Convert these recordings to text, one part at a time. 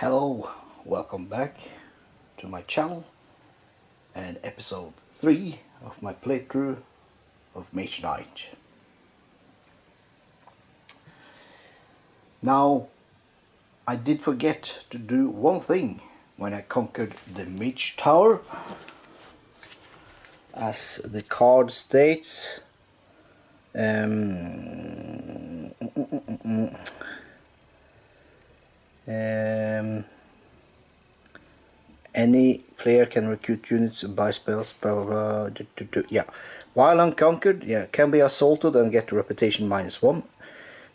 Hello, welcome back to my channel and episode 3 of my playthrough of Mage Knight. Now, I did forget to do one thing when I conquered the Mage Tower. As the card states, any player can recruit units, buy spells, blah, blah, blah, yeah. While unconquered, can be assaulted and get reputation -1.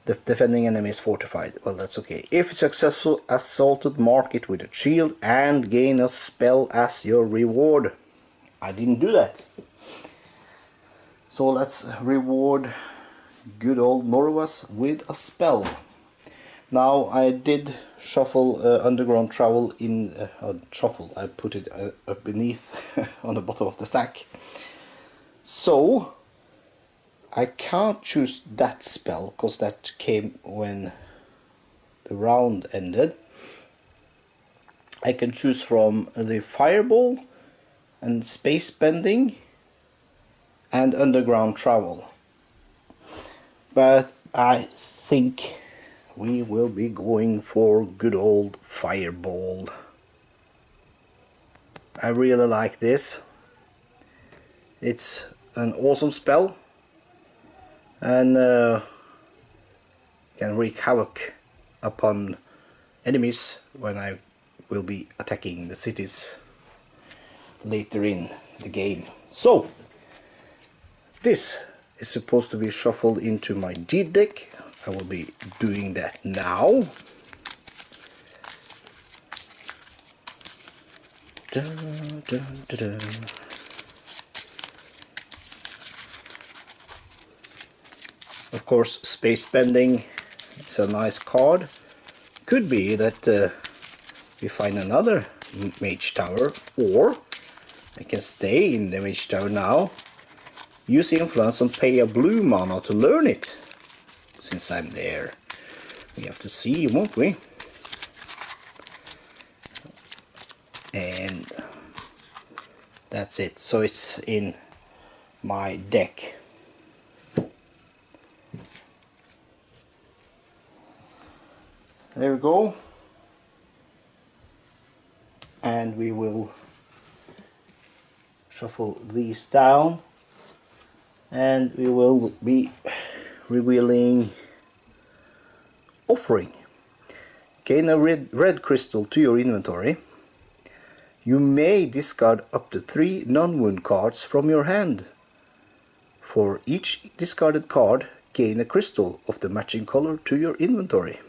The defending enemy is fortified. Well, that's okay. If successful assaulted, mark it with a shield and gain a spell as your reward. I didn't do that. So let's reward good old Norowas with a spell. Now I did shuffle underground travel in shuffle. I put it up beneath on the bottom of the stack. So I can't choose that spell because that came when the round ended. I can choose from the fireball and space bending and underground travel. But I think we will be going for good old fireball. I really like this. It's an awesome spell and can wreak havoc upon enemies when I will be attacking the cities later in the game. So this is supposed to be shuffled into my deed deck. I will be doing that now. Dun, dun, dun, dun. Of course, space bending is a nice card. Could be that we find another Mage Tower, or I can stay in the Mage Tower now, use influence and pay a blue mana to learn it. Since I'm there, we have to see, won't we? And that's it. So it's in my deck. There we go. And we will shuffle these down, and we will be revealing offering. Gain a red crystal to your inventory. You may discard up to 3 non-wound cards from your hand. For each discarded card, gain a crystal of the matching color to your inventory.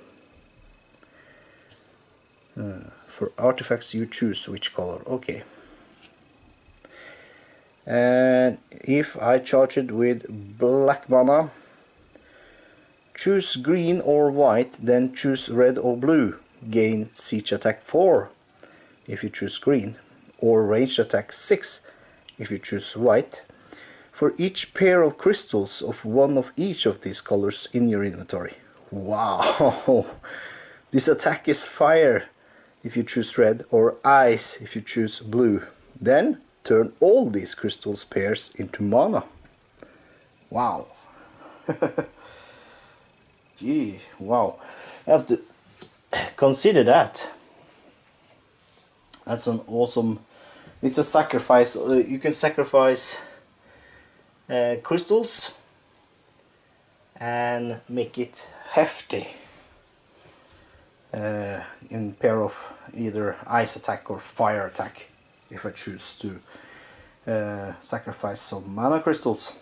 For artifacts you choose which color. Okay. And if I charge it with black mana, choose green or white, then choose red or blue. Gain siege attack 4 if you choose green, or range attack 6 if you choose white, for each pair of crystals of one of each of these colors in your inventory. Wow! This attack is fire if you choose red, or ice if you choose blue. Then turn all these crystals pairs into mana. Wow! Gee, wow. I have to consider that. That's an awesome... It's a sacrifice. You can sacrifice crystals and make it hefty in pair of either ice attack or fire attack, if I choose to sacrifice some mana crystals.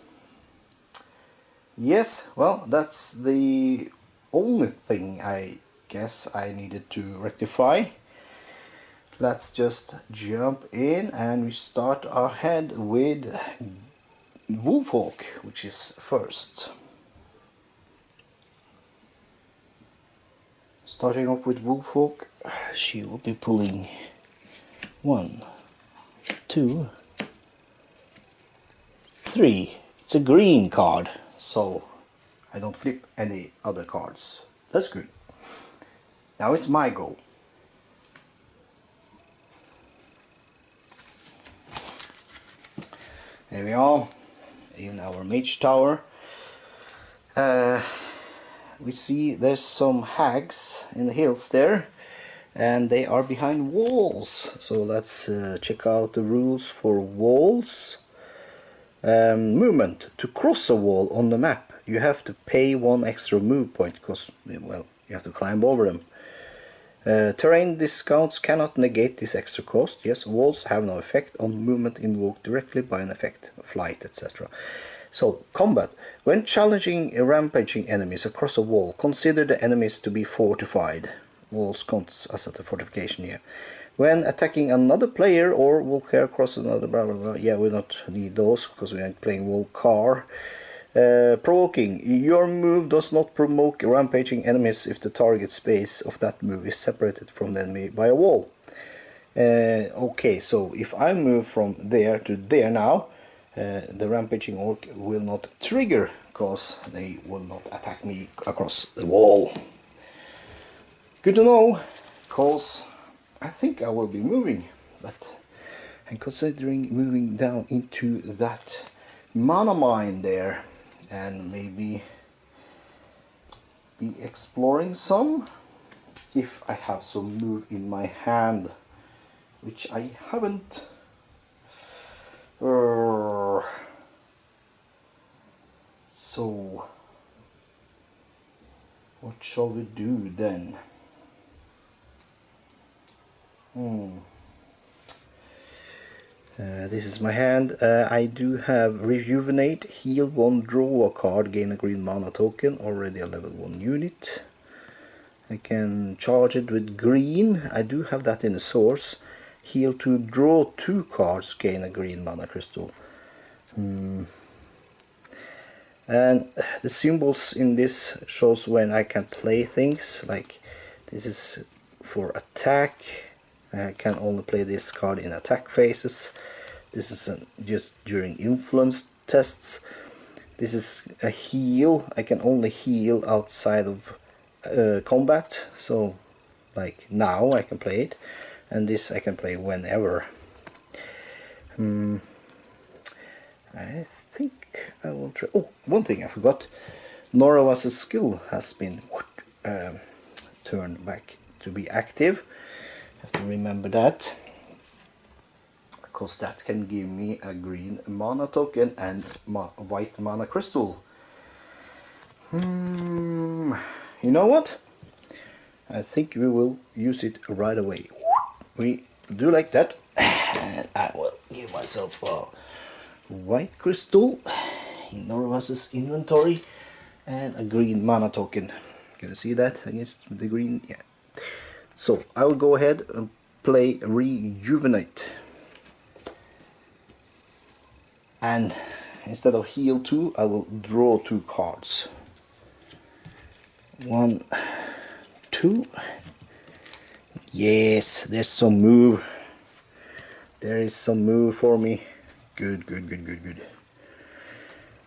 Yes, well, that's the only thing I guess I needed to rectify. Let's just jump in, and we start ahead with Wolfhawk, which is first. Starting off with Wolfhawk, she will be pulling 1, 2, 3. It's a green card, so I don't flip any other cards. That's good. Now it's my go. Here we are in our Mage tower. We see there's some hags in the hills there, and they are behind walls. So let's check out the rules for walls. Movement. To cross a wall on the map, you have to pay 1 extra move point because, well, you have to climb over them. Terrain discounts cannot negate this extra cost. Yes, walls have no effect on movement invoked directly by an effect, flight, etc. So, combat. When challenging rampaging enemies across a wall, consider the enemies to be fortified. Walls counts as a fortification here. When attacking another player or wall car across another blah blah blah. Yeah, we don't need those because we are playing wall car. Provoking. Your move does not provoke rampaging enemies if the target space of that move is separated from the enemy by a wall. Okay, so if I move from there to there now, the rampaging orc will not trigger because they will not attack me across the wall. Good to know, because I think I will be moving, but I'm considering moving down into that mana mine there and maybe be exploring some if I have some move in my hand, which I haven't. So what shall we do then? This is my hand. I do have Rejuvenate, heal 1, draw a card, gain a green mana token, already a level 1 unit. I can charge it with green, I do have that in the source. Heal 2, draw 2 cards, gain a green mana crystal. And the symbols in this shows when I can play things, like this is for attack. I can only play this card in attack phases. This is just during influence tests. This is a heal. I can only heal outside of combat. So like now I can play it. And this I can play whenever. I think I will try. Oh, one thing I forgot. Norowas' skill has been turned back to be active. I have to remember that, because that can give me a green mana token and white mana crystal. You know what? I think we will use it right away. We do like that, and I will give myself a white crystal in Norowas' inventory and a green mana token. Can you see that against the green? Yeah. So I will go ahead and play Rejuvenate, and instead of heal 2 I will draw 2 cards. 1, 2. Yes, there's some move. There is some move for me. Good.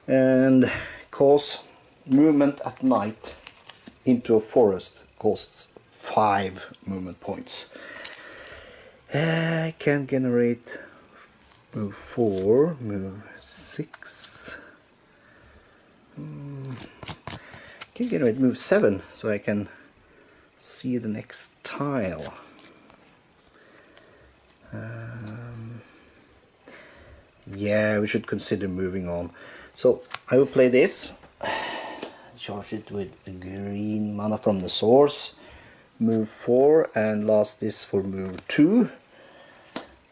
And cause movement at night into a forest costs 5 movement points. I can generate move 4, move 6. Can generate move 7, so I can see the next tile. Yeah, we should consider moving on. So I will play this, charge it with a green mana from the source, move 4, and last this for move 2.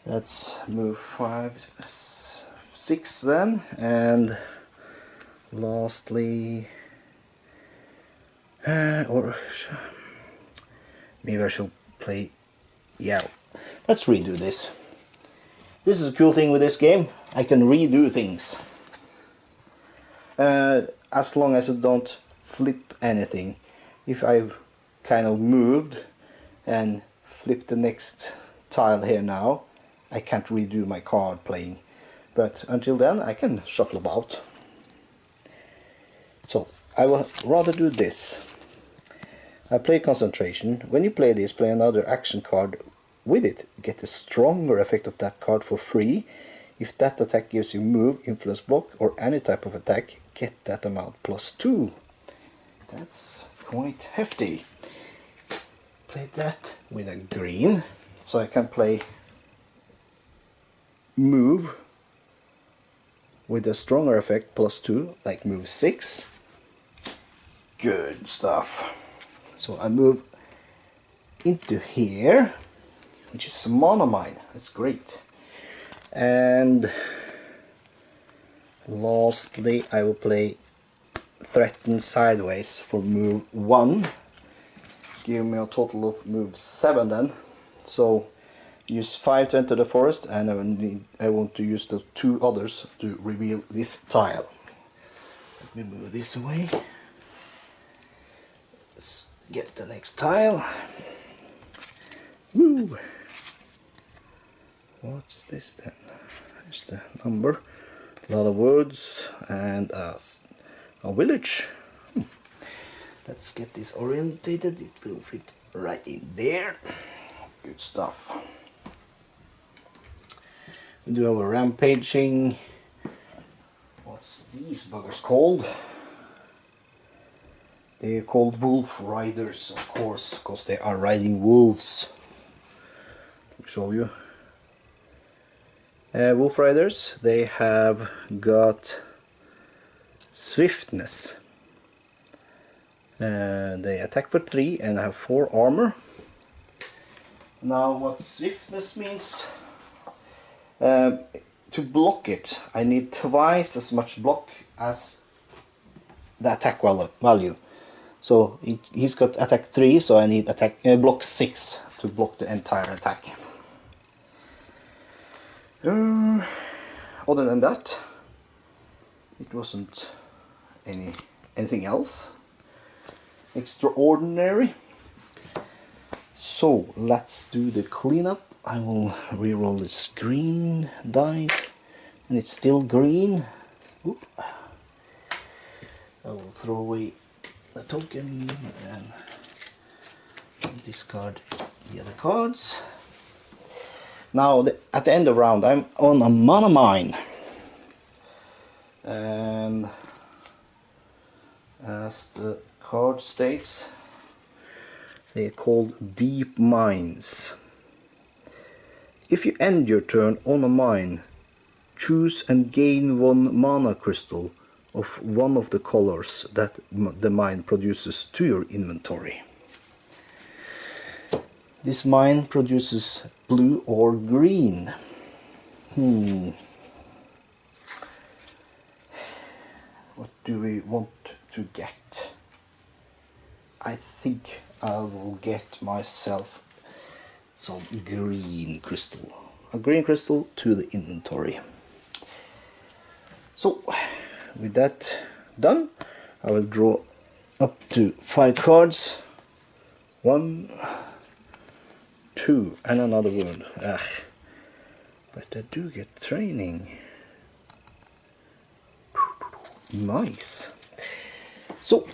That's move 5, 6 then, and lastly, or maybe I should play, yeah, let's redo this. This is a cool thing with this game, I can redo things. As long as I don't flip anything. If I've kind of moved and flipped the next tile here now, I can't redo my card playing. But until then I can shuffle about. So I will rather do this. I play concentration. When you play this, play another action card with it. Get a stronger effect of that card for free. If that attack gives you move, influence, block, or any type of attack, get that amount +2. That's quite hefty. Play that with a green, so I can play move with a stronger effect +2, like move 6. Good stuff. So I move into here, which is a mana mine. That's great. And lastly, I will play Threaten Sideways for move 1. Give me a total of move 7 then. So use 5 to enter the forest, and I want to use the 2 others to reveal this tile. Let me move this away. Let's get the next tile. Woo! What's this then? Here's the number. A lot of woods and a village. Let's get this orientated. It will fit right in there. Good stuff. We do our rampaging. What's these buggers called? They are called wolf riders, of course, because they are riding wolves. Let me show you. Wolf riders, they have got swiftness. They attack for 3 and have 4 armor. Now what swiftness means, to block it I need twice as much block as the attack value. So he's got attack 3, so I need block 6 to block the entire attack. Other than that, it wasn't anything else extraordinary. So let's do the cleanup. I will reroll this green die, and it's still green. Oop. I will throw away the token and discard the other cards. Now at the end of round I'm on a mana mine, and as the card states, they are called deep mines. If you end your turn on a mine, choose and gain 1 mana crystal of one of the colors that the mine produces to your inventory. This mine produces blue or green. What do we want to get? I think I will get myself some green crystal. A green crystal to the inventory. So, with that done, I will draw up to 5 cards. 1, 2, and another wound. But I do get training. Nice. So,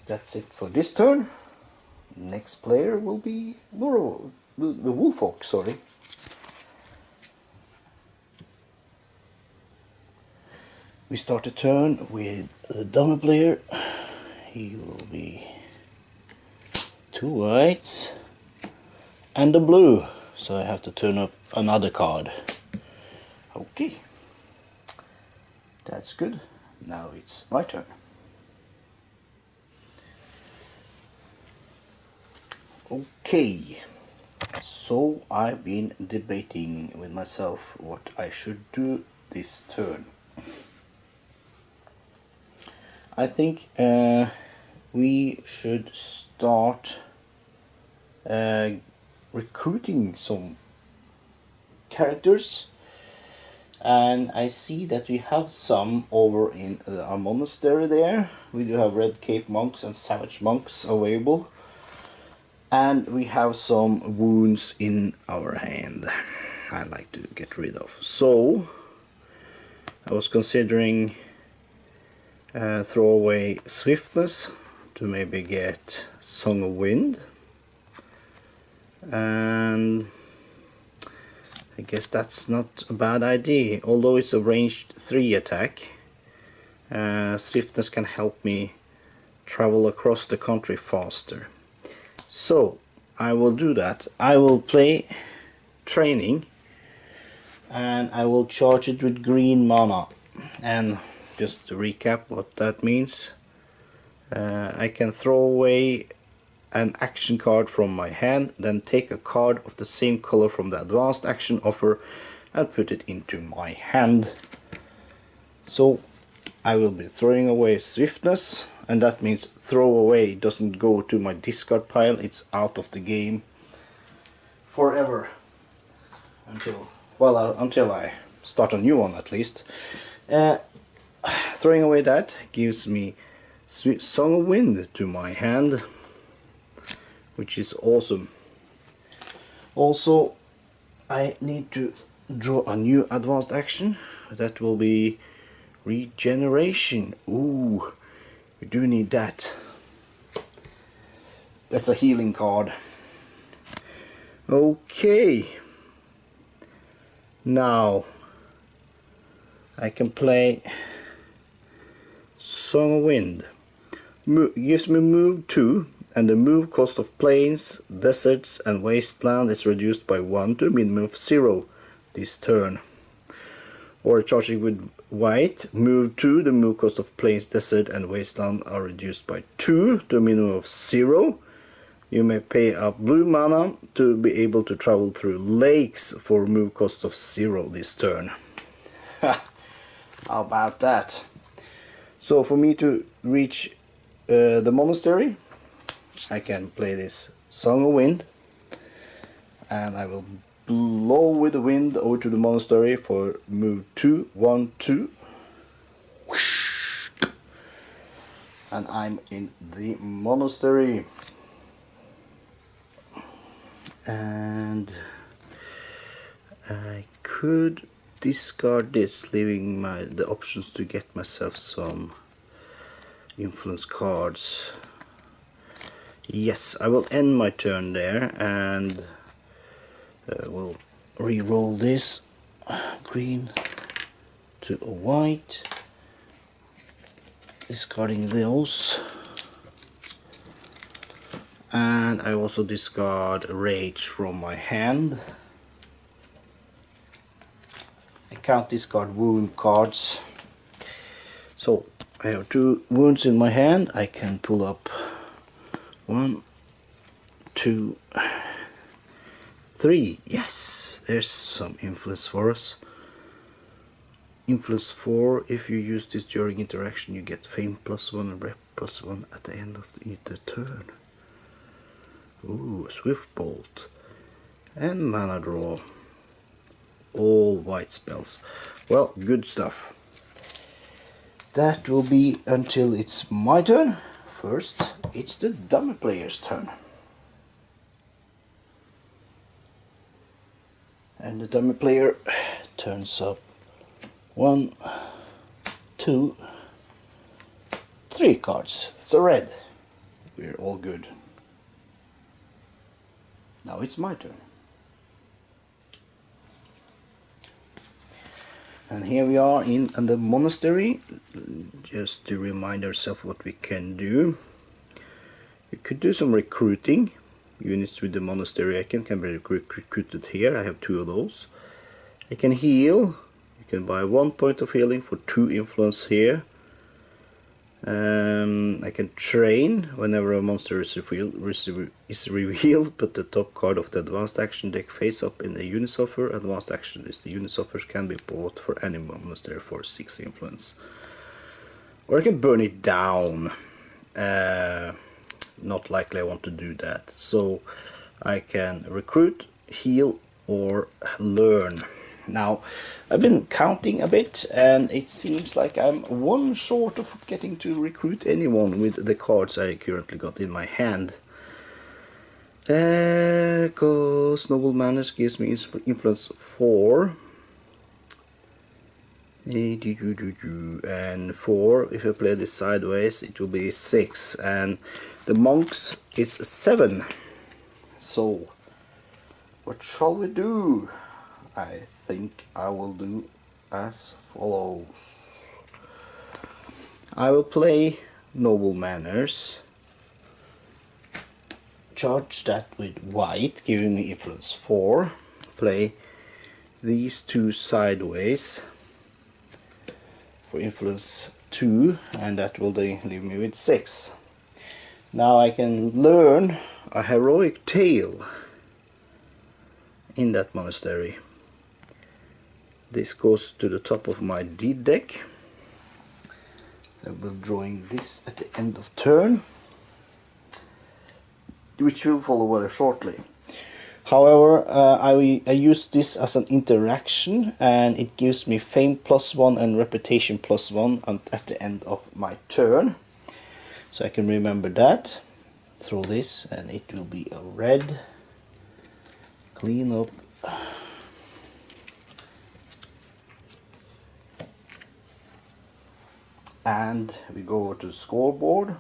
that's it for this turn. Next player will be Norowas, the wolf folk, sorry. We start the turn with the dummy player. He will be 2 whites and a blue, so I have to turn up another card. Okay, that's good. Now it's my turn. Okay, so I've been debating with myself what I should do this turn. I think we should start recruiting some characters, and I see that we have some over in our monastery there. We do have red cape monks and savage monks available, and we have some wounds in our hand I like to get rid of. So I was considering throw away swiftness to maybe get Song of Wind, and I guess that's not a bad idea, although it's a ranged 3 attack. Swiftness can help me travel across the country faster. So I will do that. I will play training and I will charge it with green mana. And just to recap what that means, I can throw away an action card from my hand, then take a card of the same color from the advanced action offer and put it into my hand. So I will be throwing away Swiftness, and that means throw away doesn't go to my discard pile, it's out of the game forever until I start a new one at least. Throwing away that gives me Song of Wind to my hand, which is awesome. Also, I need to draw a new advanced action. That will be Regeneration. Ooh, we do need that. That's a healing card. Okay. Now I can play Song of Wind. Gives me move 2, and the move cost of plains, deserts and wasteland is reduced by 1 to a minimum of 0 this turn. Or charging with white, move 2, the move cost of plains, desert and wasteland are reduced by 2 to a minimum of 0. You may pay a blue mana to be able to travel through lakes for move cost of 0 this turn. How about that? So for me to reach the monastery, I can play this Song of Wind, and I will blow with the wind over to the monastery for move 2, 1, 2. And I'm in the monastery. And I could discard this, leaving the options to get myself some influence cards. Yes, I will end my turn there, and we'll re-roll this green to a white, discarding those, and I also discard Rage from my hand. I can't discard wound cards, so I have 2 wounds in my hand. I can pull up 1, 2, 3. Yes, there's some influence for us. Influence 4. If you use this during interaction, you get Fame +1 and Rep +1 at the end of the turn. Ooh, Swift Bolt and mana draw. All white spells. Well, good stuff. That will be until it's my turn. First, it's the dummy player's turn. And the dummy player turns up 1, 2, 3 cards. It's a red. We're all good. Now it's my turn. And here we are in the monastery. Just to remind ourselves what we can do. We could do some recruiting. Units with the monastery icon can be recruited here. I have 2 of those. I can heal. You can buy 1 point of healing for 2 influence here. I can train. Whenever a monster is revealed, put the top card of the advanced action deck face up in the unit offer. Advanced action is the unit offers can be bought for any monastery for 6 influence. Or I can burn it down. Not likely I want to do that. So I can recruit, heal or learn. Now I've been counting a bit, and it seems like I'm 1 short of getting to recruit anyone with the cards I currently got in my hand. Because Noble Manners gives me influence 4. And 4, if I play this sideways, it will be 6. And the monks is 7. So what shall we do? I think I will do as follows. I will play Noble Manners, charge that with white, giving me influence 4, play these two sideways for influence 2, and that will leave me with 6. Now I can learn a heroic tale in that monastery. This goes to the top of my deed deck. I will drawing this at the end of turn, which will follow very shortly. However, I use this as an interaction, and it gives me fame +1 and reputation +1 at the end of my turn. So I can remember that. Throw this, and it will be a red. Clean up. And we go over to the scoreboard.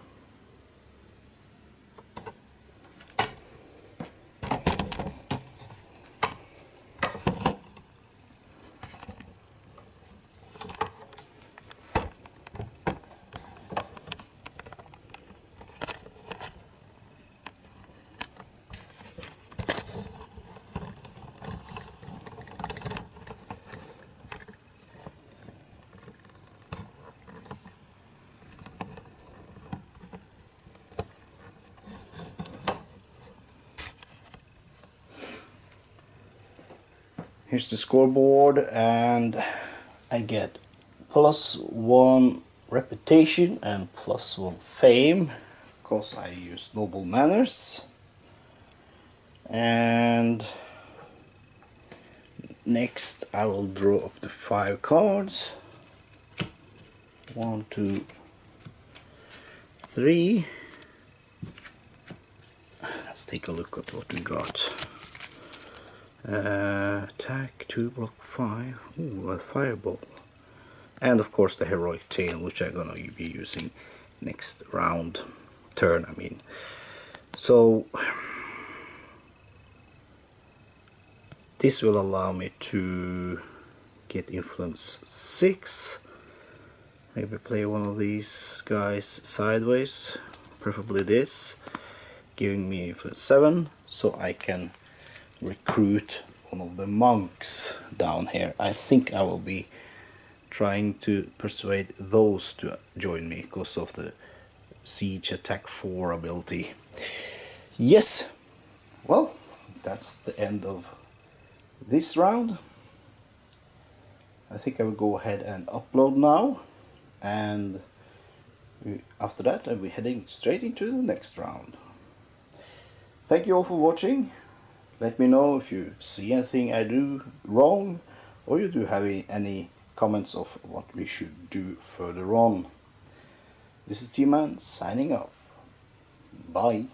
Here's the scoreboard, and I get +1 reputation and +1 fame because I use Noble Manners. And next I will draw up the 5 cards. 1, 2, 3. Let's take a look at what we got. Attack 2, block 5. Ooh, a fireball. And of course the heroic tale, which I'm gonna be using next round. Turn, I mean. So this will allow me to get influence 6. Maybe play one of these guys sideways, preferably this, giving me influence 7, so I can recruit one of the monks down here. I think I will be trying to persuade those to join me because of the siege attack 4 ability. Yes, well, that's the end of this round. I think I will go ahead and upload now, and after that I'll be heading straight into the next round. Thank you all for watching. Let me know if you see anything I do wrong, or you do have any comments of what we should do further on. This is T-Man signing off. Bye.